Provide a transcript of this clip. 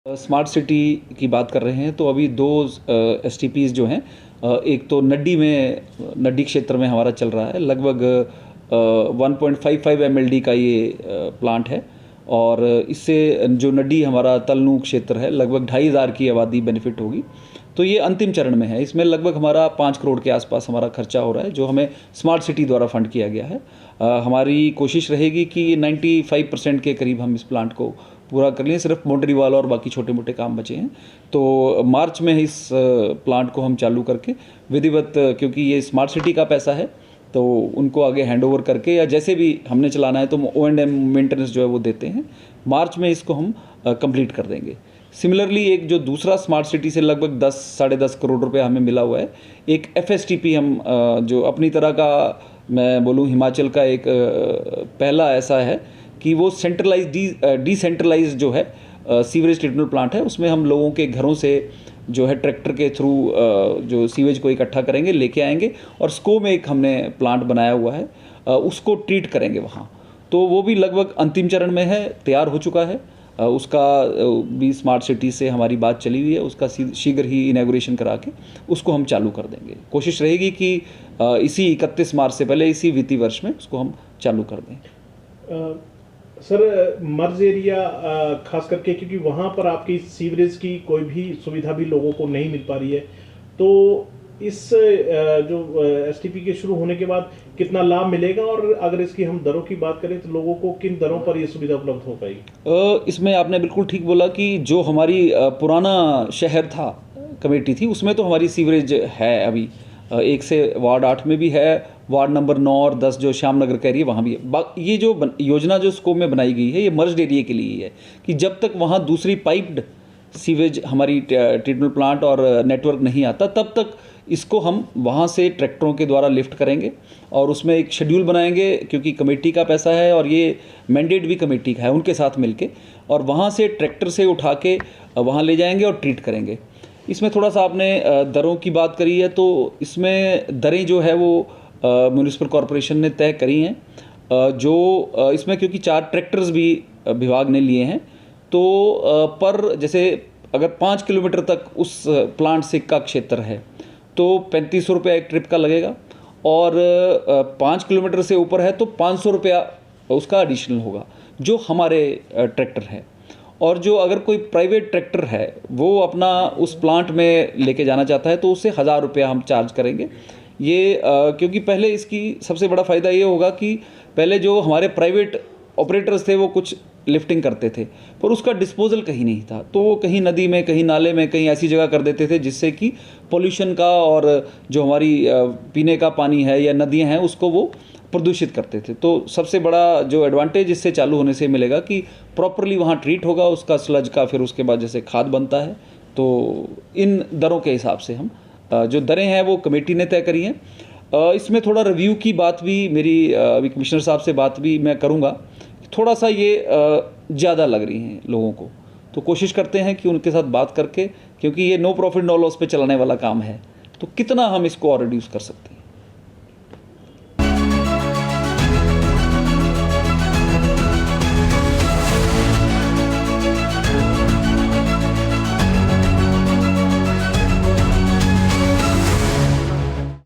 Smart city की बात कर रहे हैं तो अभी दो एसटीपीज जो हैं, एक तो नड्डी क्षेत्र में हमारा चल रहा है, लगभग 1.55 MLD का ये प्लांट है। और इससे जो नड्डी हमारा तलनू क्षेत्र है, लगभग 2,500 की आबादी बेनिफिट होगी। तो ये अंतिम चरण में है। इसमें लगभग हमारा 5 करोड़ के आसपास हमारा खर्चा हो रहा है, जो हमें स्मार्ट सिटी द्वारा फंड किया गया है। हमारी कोशिश रहेगी कि 95% के करीब हम इस प्लांट को पूरा कर लिए। सिर्फ बाउंड्री वाल और बाकी छोटे मोटे काम बचे हैं। तो मार्च में इस प्लांट को हम चालू करके विधिवत, क्योंकि ये स्मार्ट सिटी का पैसा है, तो उनको आगे हैंडओवर करके या जैसे भी हमने चलाना है तो O&M मेंटेनेंस जो है वो देते हैं। मार्च में इसको हम कंप्लीट कर देंगे। सिमिलरली एक जो दूसरा स्मार्ट सिटी से लगभग 10-10.5 करोड़ रुपए हमें मिला हुआ है, एक FSTP हम जो अपनी तरह का, मैं बोलूँ हिमाचल का एक पहला ऐसा है कि वो डिसेंट्रलाइज जो है सीवरेज ट्रीटमेंट प्लांट है। उसमें हम लोगों के घरों से जो है ट्रैक्टर के थ्रू जो सीवेज को इकट्ठा करेंगे, लेके आएंगे और स्को में एक हमने प्लांट बनाया हुआ है, उसको ट्रीट करेंगे वहाँ। तो वो भी लगभग अंतिम चरण में है, तैयार हो चुका है। उसका भी स्मार्ट सिटी से हमारी बात चली हुई है, उसका शीघ्र ही इनॉग्रेशन करा के उसको हम चालू कर देंगे। कोशिश रहेगी कि इसी 31 मार्च से पहले, इसी वित्तीय वर्ष में उसको हम चालू कर दें। सर, मर्ज एरिया खास करके क्योंकि वहाँ पर आपकी सीवरेज की कोई भी सुविधा भी लोगों को नहीं मिल पा रही है, तो इस जो एसटीपी के शुरू होने के बाद कितना लाभ मिलेगा, और अगर इसकी हम दरों की बात करें तो लोगों को किन दरों पर ये सुविधा उपलब्ध हो पाएगी? इसमें आपने बिल्कुल ठीक बोला कि जो हमारी पुराना शहर था, कमेटी थी, उसमें तो हमारी सीवरेज है अभी। 1 से वार्ड 8 में भी है, वार्ड नंबर 9 और 10 जो श्याम नगर का एरिया वहाँ भी है। ये जो योजना जो स्कोप में बनाई गई है, ये मर्ज्ड एरिया के लिए है कि जब तक वहाँ दूसरी पाइप्ड सीवेज हमारी ट्रीटमेंट प्लांट और नेटवर्क नहीं आता, तब तक इसको हम वहाँ से ट्रैक्टरों के द्वारा लिफ्ट करेंगे और उसमें एक शेड्यूल बनाएंगे, क्योंकि कमेटी का पैसा है और ये मैंडेट भी कमेटी का है, उनके साथ मिलके, और वहाँ से ट्रैक्टर से उठा के वहाँ ले जाएंगे और ट्रीट करेंगे। इसमें थोड़ा सा आपने दरों की बात करी है, तो इसमें दरें जो है वो म्यूनिसिपल कॉरपोरेशन ने तय करी हैं। जो इसमें क्योंकि 4 ट्रैक्टर्स भी विभाग ने लिए हैं, तो पर जैसे अगर 5 किलोमीटर तक उस प्लांट से का क्षेत्र है तो 3500 रुपया एक ट्रिप का लगेगा, और 5 किलोमीटर से ऊपर है तो 500 रुपया उसका एडिशनल होगा जो हमारे ट्रैक्टर है। और जो अगर कोई प्राइवेट ट्रैक्टर है वो अपना उस प्लांट में लेके जाना चाहता है तो उससे 1000 रुपया हम चार्ज करेंगे। ये क्योंकि पहले इसकी सबसे बड़ा फ़ायदा ये होगा कि पहले जो हमारे प्राइवेट ऑपरेटर्स थे वो कुछ लिफ्टिंग करते थे, पर उसका डिस्पोजल कहीं नहीं था, तो वो कहीं नदी में, कहीं नाले में, कहीं ऐसी जगह कर देते थे जिससे कि पोल्यूशन का और जो हमारी पीने का पानी है या नदियाँ हैं उसको वो प्रदूषित करते थे। तो सबसे बड़ा जो एडवांटेज इससे चालू होने से मिलेगा कि प्रॉपरली वहाँ ट्रीट होगा उसका स्लज का, फिर उसके बाद जैसे खाद बनता है। तो इन दरों के हिसाब से हम जो दरें हैं वो कमेटी ने तय करी हैं। इसमें थोड़ा रिव्यू की बात भी मेरी अभी कमिश्नर साहब से बात भी मैं करूँगा, थोड़ा सा ये ज़्यादा लग रही हैं लोगों को, तो कोशिश करते हैं कि उनके साथ बात करके, क्योंकि ये नो प्रॉफिट नो लॉस पे चलाने वाला काम है, तो कितना हम इसको और रिड्यूस कर सकते हैं।